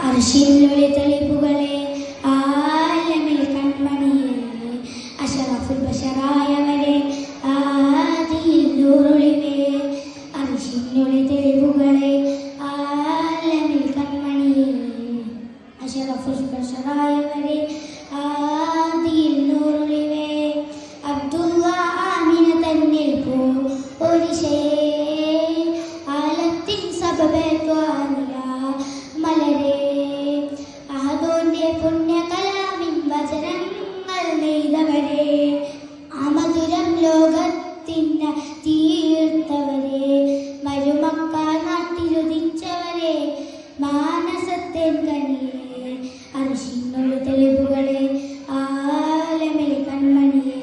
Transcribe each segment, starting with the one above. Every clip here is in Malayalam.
അർശിനുള്ളിൽ തെളിവുകളെ ആലമിൽ കൺമണിയെ അശറഫുൽ ബശറായവരെ ആദിയിൽ നൂറൊളിവേ അർശിനുള്ളിൽ തെളിവുകളെ ആലമിൽ കൺമണിയെ അശറഫുൽ ബശറായവരെ ആദിയിൽ നൂറൊളിവേ അബ്ദുള്ള ആമിന തന്നിൽ പോ ഒരിശയെ ആലത്തിൻ സബബേത്വാനില മലരെ അഹദോന്റെ പുണ്യകലാമിൻ വചനങ്ങൾ നെയ്തവരെ അമധുരം ലോകത്തിന് തീർത്തവരെ മരുമക്ക നാട്ടിലുദിച്ചവരെ മാനസത്തേൻ കനിയെ അർശിനുള്ള തെളിവുകളെ ആലമിൽ കൺമണിയെ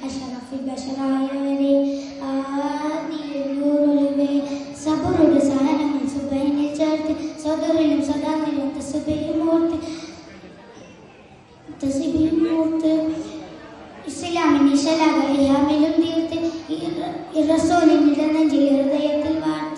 അശറഫുൽ ബശറായവരെ ആദിയിൽ നൂറൊളിവേ സബറുടെ സഹനങ്ങൾ സുബൈനിൽ ചേർത്ത് സദറിലും സദാനിലും തസ്ബീഹ് ഇസ്ലാമിന്റെ ശലാഘ ഇഹാമിലും തീർത്ത് റസൂലിന്റെ നെഞ്ചിൽ ഹൃദയത്തിൽ വാർത്ത